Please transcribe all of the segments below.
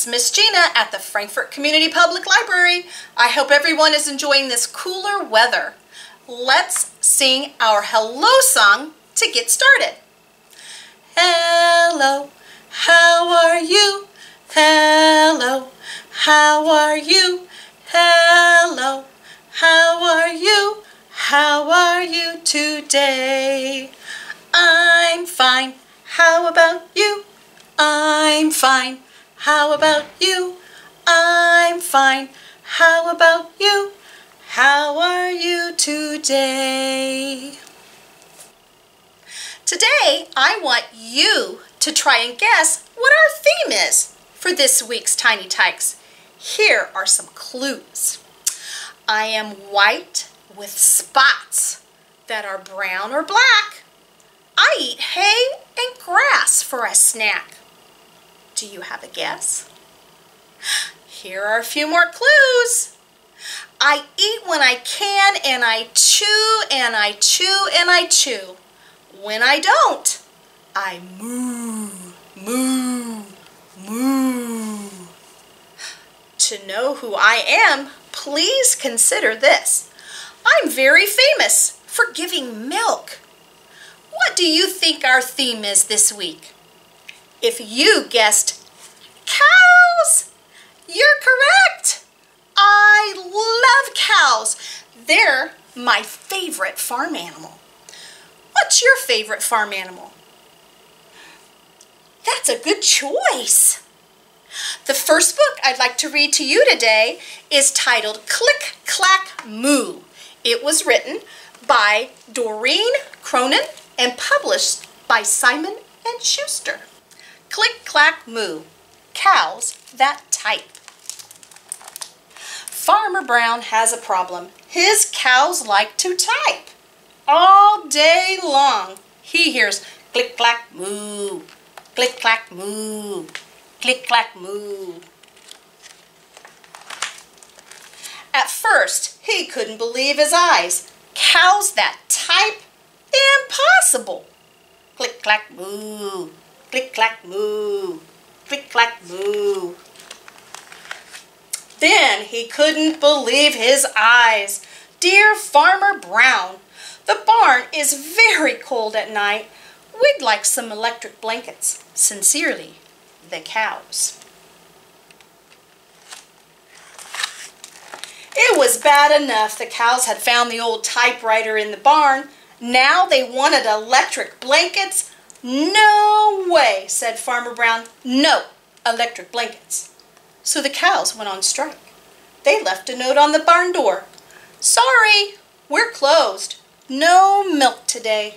is Miss Gina at the Frankfort Community Public Library. I hope everyone is enjoying this cooler weather. Let's sing our hello song to get started. Hello, how are you? Hello, how are you? Hello, how are you? How are you today? I'm fine. How about you? I'm fine. How about you? I'm fine. How about you? How are you today? Today, I want you to try and guess what our theme is for this week's Tiny Tykes. Here are some clues. I am white with spots that are brown or black. I eat hay and grass for a snack. Do you have a guess? Here are a few more clues. I eat when I can, and I chew and I chew and I chew. When I don't, I moo, moo, moo. To know who I am, please consider this. I'm very famous for giving milk. What do you think our theme is this week? If you guessed cows, you're correct. I love cows. They're my favorite farm animal. What's your favorite farm animal? That's a good choice. The first book I'd like to read to you today is titled Click, Clack, Moo. It was written by Doreen Cronin and published by Simon & Schuster. Click, Clack, Moo. Cows that type. Farmer Brown has a problem. His cows like to type. All day long, he hears click, clack, moo, click, clack, moo, click, clack, moo. At first, he couldn't believe his eyes. Cows that type? Impossible! Click, clack, moo, click, clack, moo, click, clack, moo. Then he couldn't believe his eyes. Dear Farmer Brown, the barn is very cold at night. We'd like some electric blankets. Sincerely, the cows. It was bad enough the cows had found the old typewriter in the barn. Now they wanted electric blankets? No way, said Farmer Brown. No electric blankets. So the cows went on strike. They left a note on the barn door. Sorry, we're closed. No milk today.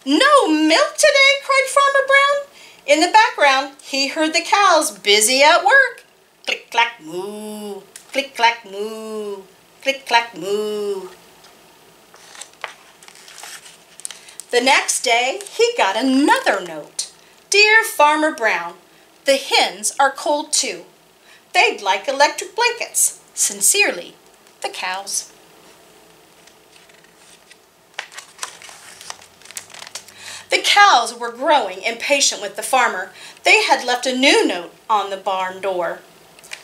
No milk today, cried Farmer Brown. In the background, he heard the cows busy at work. Click, clack, moo, click, clack, moo, click, clack, moo. The next day, he got another note. Dear Farmer Brown, the hens are cold too. They'd like electric blankets. Sincerely, the cows. The cows were growing impatient with the farmer. They had left a new note on the barn door.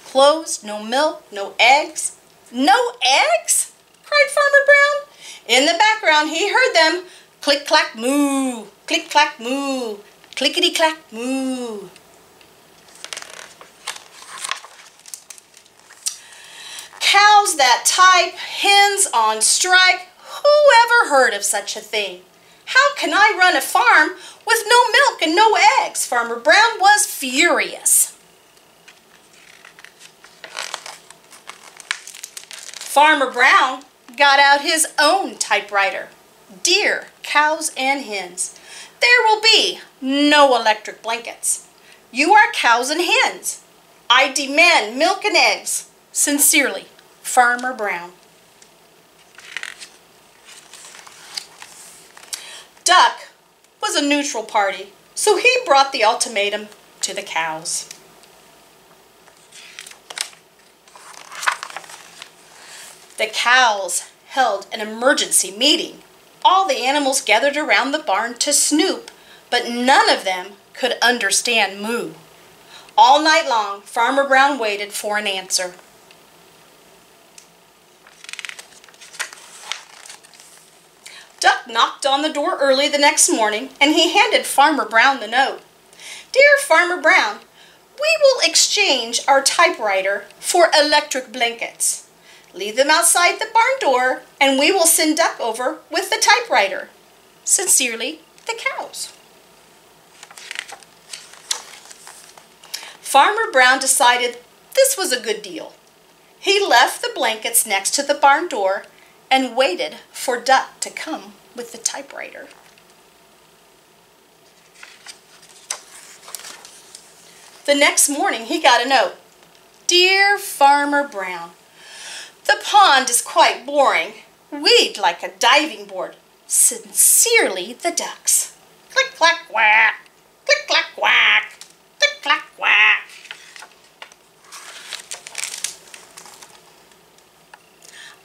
Closed, no milk, no eggs. No eggs? Cried Farmer Brown. In the background, he heard them. Click, clack, moo, click, clack, moo, clickety, clack, moo. Cows that type, hens on strike. Who ever heard of such a thing? How can I run a farm with no milk and no eggs? Farmer Brown was furious. Farmer Brown got out his own typewriter. Dear cows and hens, there will be no electric blankets. You are cows and hens. I demand milk and eggs. Sincerely, Farmer Brown. Duck was a neutral party, so he brought the ultimatum to the cows. The cows held an emergency meeting. All the animals gathered around the barn to snoop. But none of them could understand moo. All night long, Farmer Brown waited for an answer. Duck knocked on the door early the next morning, and he handed Farmer Brown the note. "Dear Farmer Brown, we will exchange our typewriter for electric blankets. Leave them outside the barn door, and we will send Duck over with the typewriter. Sincerely, the cows." Farmer Brown decided this was a good deal. He left the blankets next to the barn door and waited for Duck to come with the typewriter. The next morning he got a note. "Dear Farmer Brown, the pond is quite boring. We'd like a diving board. Sincerely, the ducks." Click, clack, quack. Click, clack, quack. Click, clack, quack.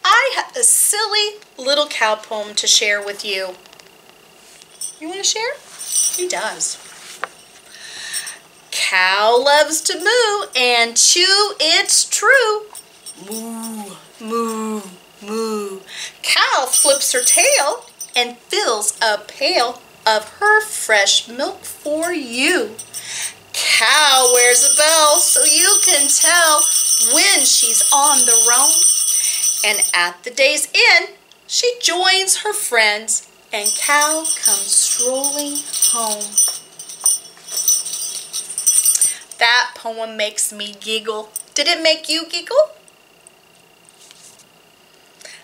I have a silly little cow poem to share with you. You want to share? He does. Cow loves to moo and chew, it's true. Moo, moo, moo. Cow flips her tail and fills a pail of her fresh milk for you. Cow wears a bell so you can tell when she's on the roam. And at the day's end, she joins her friends and cow comes strolling home. That poem makes me giggle. Did it make you giggle?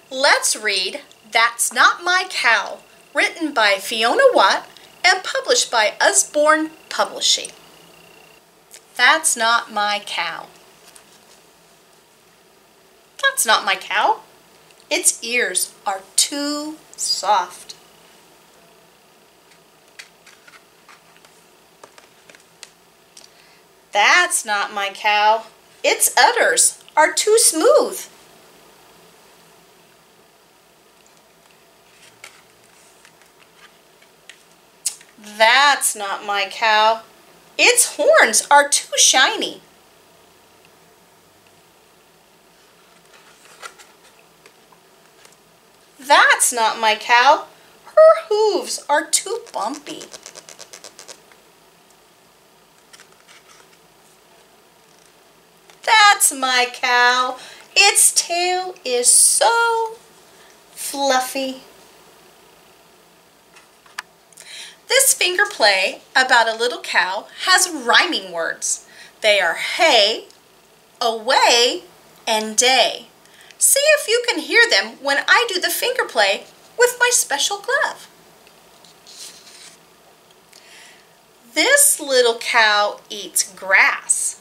Let's read That's Not My Cow, written by Fiona Watt and published by Usborne Publishing. That's not my cow. That's not my cow. Its ears are too soft. That's not my cow. Its udders are too smooth. That's not my cow. Its horns are too shiny. That's not my cow. Her hooves are too bumpy. That's my cow. Its tail is so fluffy. This finger play about a little cow has rhyming words. They are hay, away, and day. See if you can hear them when I do the finger play with my special glove. This little cow eats grass.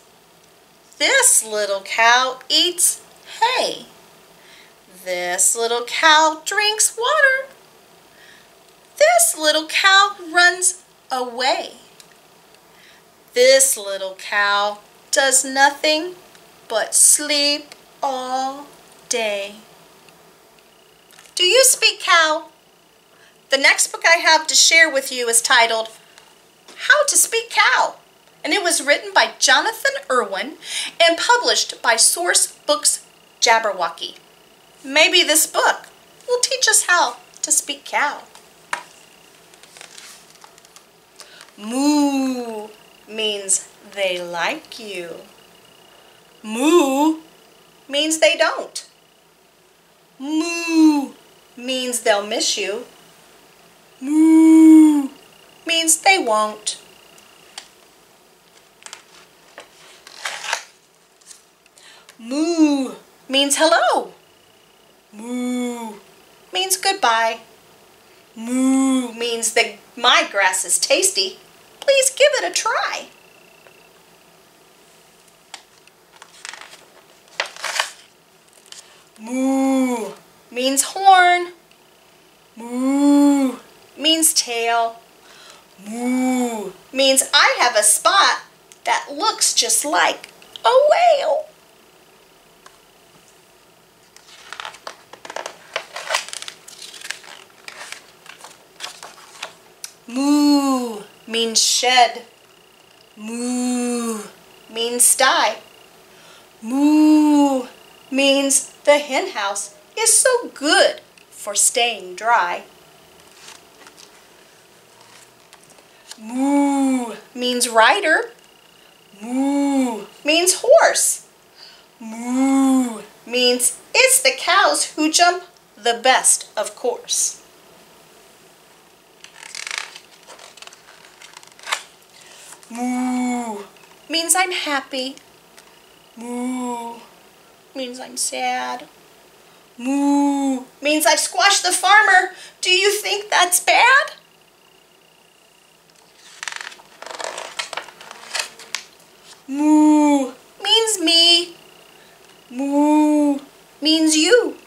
This little cow eats hay. This little cow drinks water. This little cow runs away. This little cow does nothing but sleep all day. Do you speak cow? The next book I have to share with you is titled How to Speak Cow, and it was written by Jonathan Irwin and published by Source Books Jabberwocky. Maybe this book will teach us how to speak cow. Moo means they like you. Moo means they don't. Moo means they'll miss you. Moo means they won't. Moo means hello. Moo means goodbye. Moo means that my grass is tasty. Please give it a try. Moo means horn. Moo means tail. Moo means I have a spot that looks just like a whale. Moo means shed. Moo means sty. Moo means the hen house is so good for staying dry. Moo means rider. Moo means horse. Moo means it's the cows who jump the best, of course. Moo means I'm happy. Moo means I'm sad. Moo means I've squashed the farmer. Do you think that's bad? Moo means me. Moo means you.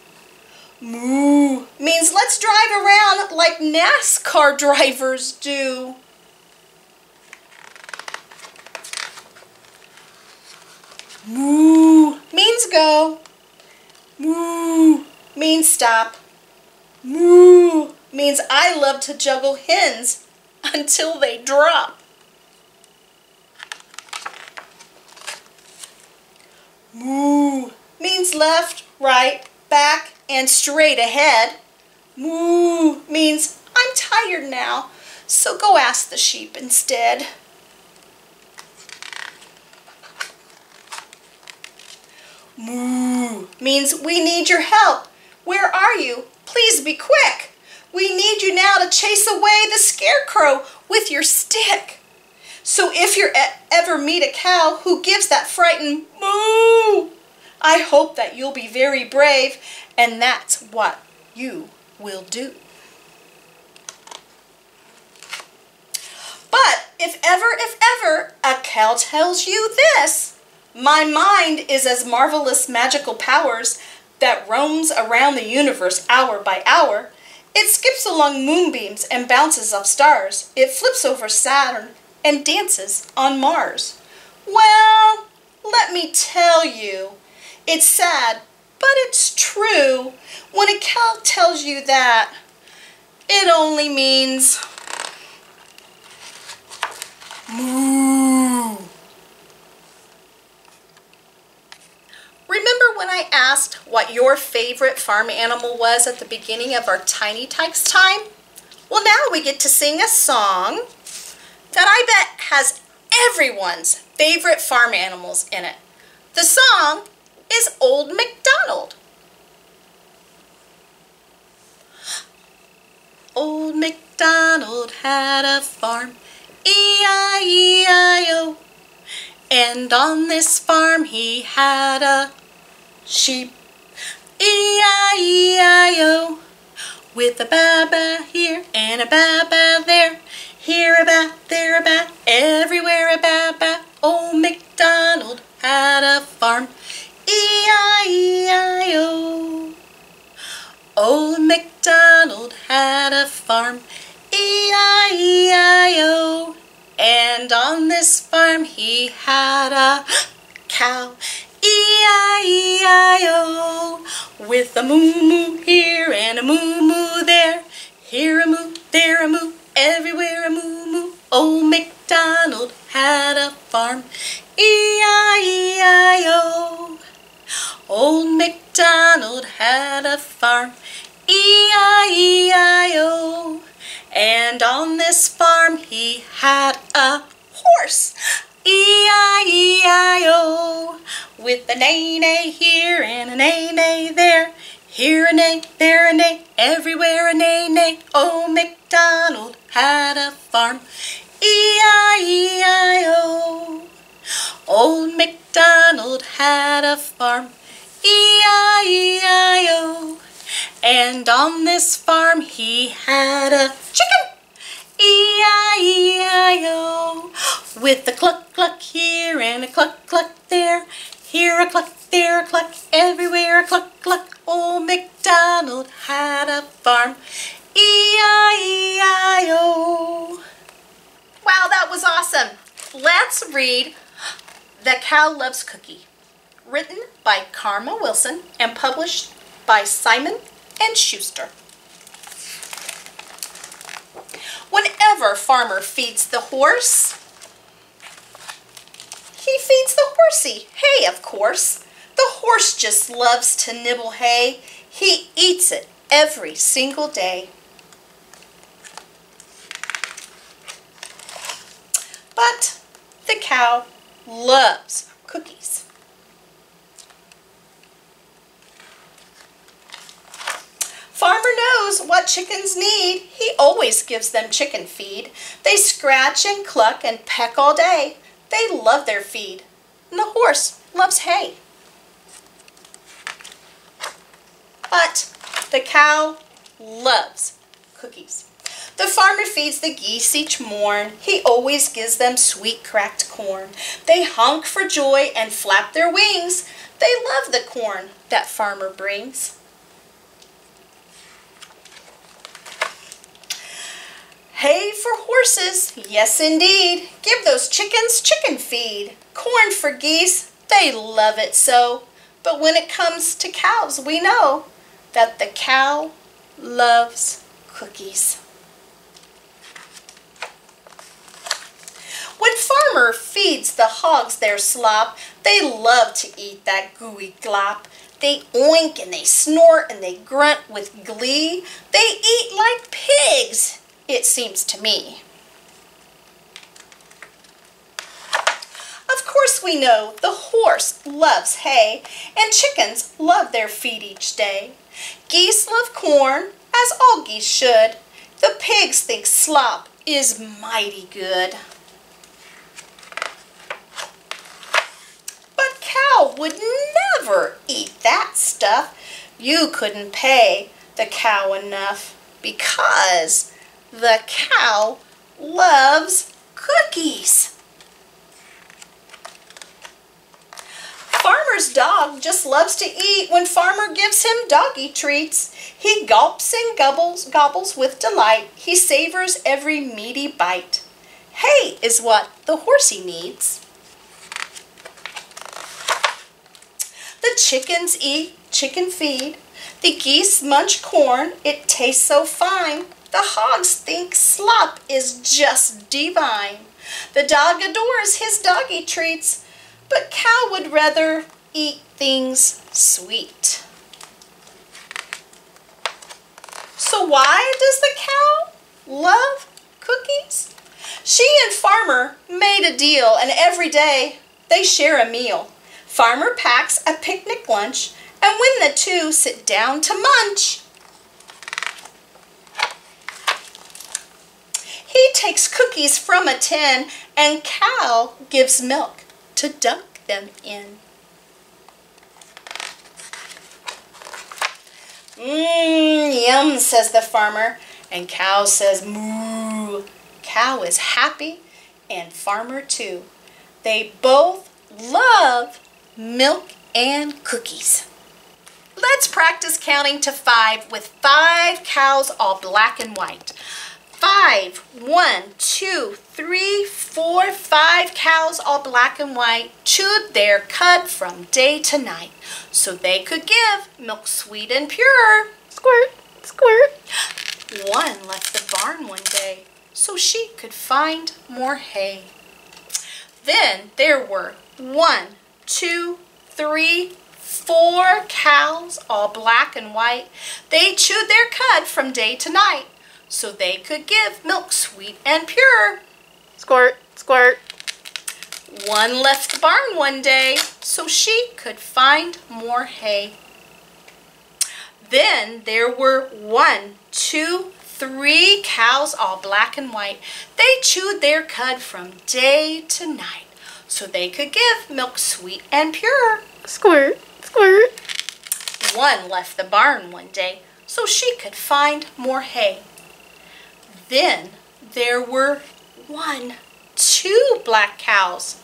Moo means let's drive around like NASCAR drivers do. Moo means go. Moo means stop. Moo means I love to juggle hens until they drop. Moo means left, right, back, and straight ahead. Moo means I'm tired now, so go ask the sheep instead. Moo means we need your help. Where are you? Please be quick. We need you now to chase away the scarecrow with your stick. So if you ever meet a cow who gives that frightened moo, I hope that you'll be very brave, and that's what you will do. But if ever a cow tells you this, my mind is as marvelous magical powers that roams around the universe hour by hour. It skips along moonbeams and bounces off stars. It flips over Saturn and dances on Mars. Well, let me tell you, it's sad, but it's true. When a cow tells you that, it only means moo. Remember when I asked what your favorite farm animal was at the beginning of our Tiny Tykes time? Well, now we get to sing a song that I bet has everyone's favorite farm animals in it. The song is Old MacDonald. Old MacDonald had a farm, E-I-E-I-O. And on this farm he had a sheep, E-I-E-I-O. With a ba-ba here and a ba-ba there, here a ba, there a ba, everywhere a ba-ba. Old MacDonald had a farm, E-I-E-I-O. Old MacDonald had a farm, E-I-E-I-O. And on this farm he had a cow, E-I-E-I-O. With a moo-moo here and a moo-moo there, here a moo, there a moo, everywhere a moo-moo. Old MacDonald had a farm, E-I-E-I-O. Old MacDonald had a farm, E-I-E-I-O. And on this farm he had a horse, E-I-E-I-O. With a neigh-neigh here and a neigh-neigh there, here a neigh, there a neigh, everywhere a neigh-neigh. Old MacDonald had a farm, E-I-E-I-O. Old MacDonald had a farm, E-I-E-I-O. And on this farm he had a chicken, E-I-E-I-O. With a cluck-cluck here and a cluck-cluck there, here a cluck, there a cluck, everywhere a cluck-cluck. Old MacDonald had a farm, E-I-E-I-O. Wow, that was awesome. Let's read The Cow Loves Cookie, written by Karma Wilson and published by Simon & Schuster. Whenever Farmer feeds the horse, he feeds the horsey hay, of course. The horse just loves to nibble hay. He eats it every single day. But the cow loves cookies. Farmer knows what chickens need. He always gives them chicken feed. They scratch and cluck and peck all day. They love their feed. And the horse loves hay. But the cow loves cookies. The farmer feeds the geese each morn. He always gives them sweet cracked corn. They honk for joy and flap their wings. They love the corn that farmer brings. Hay for horses, yes indeed. Give those chickens chicken feed. Corn for geese, they love it so. But when it comes to cows, we know that the cow loves cookies. When farmer feeds the hogs their slop, they love to eat that gooey glop. They oink and they snort and they grunt with glee. They eat like pigs, it seems to me. Of course we know the horse loves hay and chickens love their feed each day. Geese love corn, as all geese should. The pigs think slop is mighty good. But cow would never eat that stuff. You couldn't pay the cow enough because the cow loves cookies. Farmer's dog just loves to eat when farmer gives him doggy treats. He gulps and gobbles with delight. He savors every meaty bite. Hay is what the horsey needs. The chickens eat chicken feed. The geese munch corn, it tastes so fine. The hogs think slop is just divine. The dog adores his doggy treats, but cow would rather eat things sweet. So why does the cow love cookies? She and farmer made a deal, and every day they share a meal. Farmer packs a picnic lunch, and when the two sit down to munch, he takes cookies from a tin, and cow gives milk to dunk them in. Yum, says the farmer, and cow says moo. Cow is happy, and farmer too. They both love milk and cookies. Let's practice counting to 5 with 5 cows all black and white. 5, 1, 2, 3, 4, 5 cows all black and white chewed their cud from day to night so they could give milk sweet and pure. Squirt, squirt. One left the barn one day so she could find more hay. Then there were 1, 2, 3, 4 cows all black and white. They chewed their cud from day to night so they could give milk sweet and pure. Squirt, squirt. One left the barn one day so she could find more hay. Then there were 1, 2, 3 cows all black and white. They chewed their cud from day to night so they could give milk sweet and pure. Squirt, squirt. One left the barn one day so she could find more hay. Then there were 1, 2 black cows,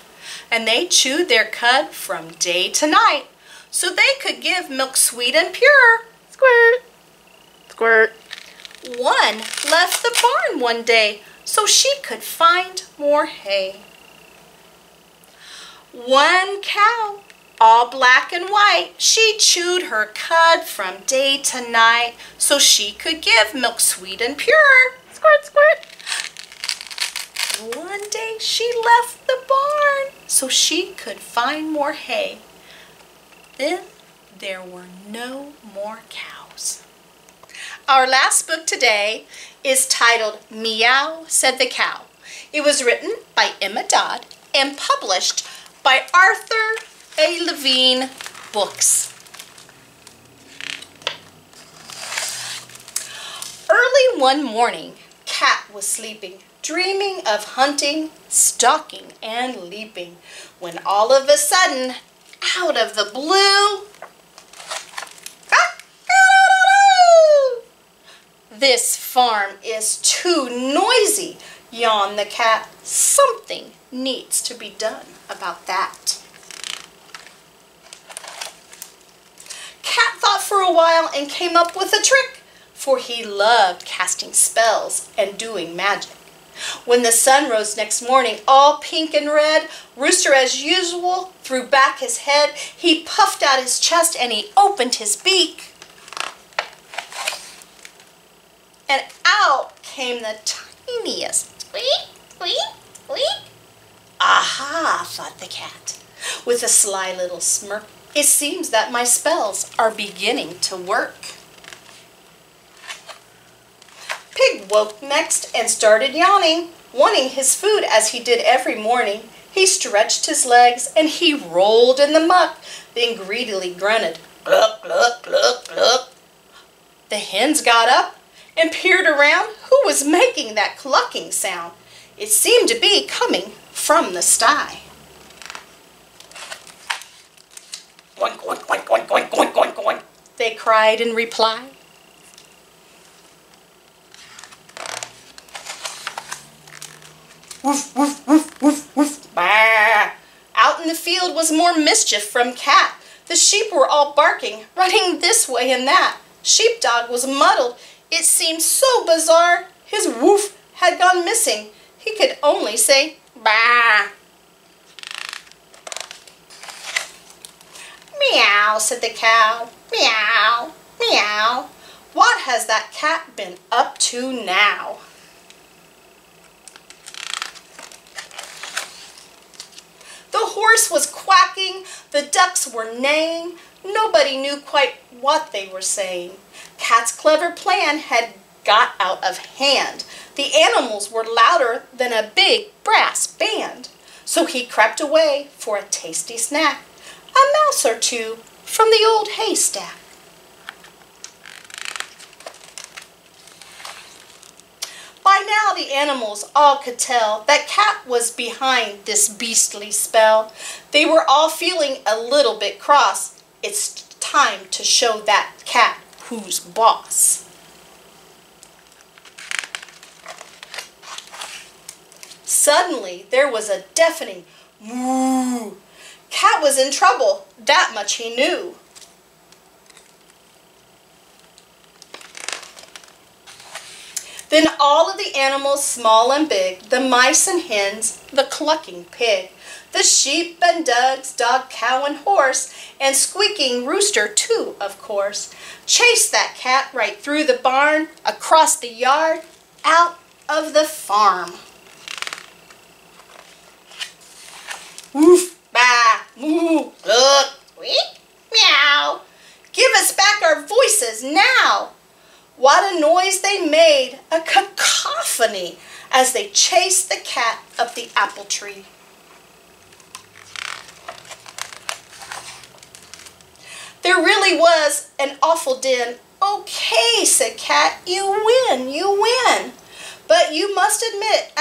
and they chewed their cud from day to night so they could give milk sweet and pure. Squirt, squirt. One left the barn one day so she could find more hay. 1 cow, all black and white. She chewed her cud from day to night so she could give milk sweet and pure. Squirt, squirt. One day she left the barn so she could find more hay. Then there were no more cows. Our last book today is titled Meow, Said the Cow. It was written by Emma Dodd and published by Arthur A. Levine Books. Early one morning, Cat was sleeping, dreaming of hunting, stalking, and leaping, when all of a sudden, out of the blue, "This farm is too noisy," yawned the cat. "Something needs to be done about that." Cat thought for a while and came up with a trick, for he loved casting spells and doing magic. When the sun rose next morning, all pink and red, Rooster, as usual, threw back his head. He puffed out his chest and he opened his beak. And out came the tiniest squeak, squeak, squeak. "Aha," thought the cat, with a sly little smirk. "It seems that my spells are beginning to work." Pig woke next and started yawning, wanting his food as he did every morning. He stretched his legs and he rolled in the muck, then greedily grunted, "Gluck, gluck, gluck, gluck." The hens got up and peered around. Who was making that clucking sound? It seemed to be coming from the sty. "Oink, oink, oink, oink, oink, oink, oink, oink," they cried in reply. "Woof, woof, woof, woof, woof, bah." Out in the field was more mischief from Cat. The sheep were all barking, running this way and that. Sheepdog was muddled. It seemed so bizarre. His woof had gone missing. He could only say, "Bah." "Meow," said the cow. "Meow, meow. What has that cat been up to now?" The horse was quacking, the ducks were neighing. Nobody knew quite what they were saying. Cat's clever plan had got out of hand. The animals were louder than a big brass band. So he crept away for a tasty snack, a mouse or two from the old haystack. By now the animals all could tell that Cat was behind this beastly spell. They were all feeling a little bit cross. It's time to show that cat who's boss. Suddenly there was a deafening moo. Cat was in trouble, that much he knew. Then all of the animals, small and big, the mice and hens, the clucking pig, the sheep and ducks, dog, cow, and horse, and squeaking rooster too, of course, chased that cat right through the barn, across the yard, out of the farm. Woof, bah, moo, look, squeak, meow. Give us back our voices now. What a noise they made, a cacophony, as they chased the cat up the apple tree. There really was an awful din. "Okay," said Cat, "you win, you win. But you must admit,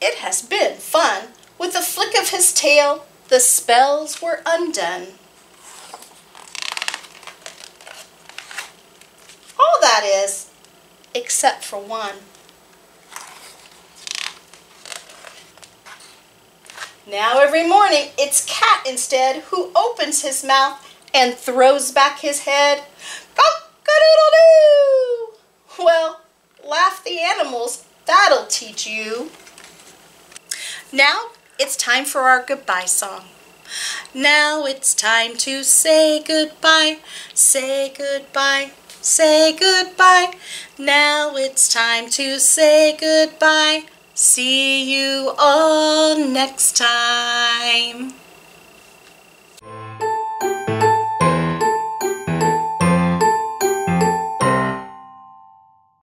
it has been fun." With a flick of his tail, the spells were undone. All that is, except for one. Now every morning it's Cat instead who opens his mouth and throws back his head. "Cock-a-doodle-doo!" Well, laugh the animals, that'll teach you. Now it's time for our goodbye song. Now it's time to say goodbye. Say goodbye. Say goodbye. Now it's time to say goodbye. See you all next time.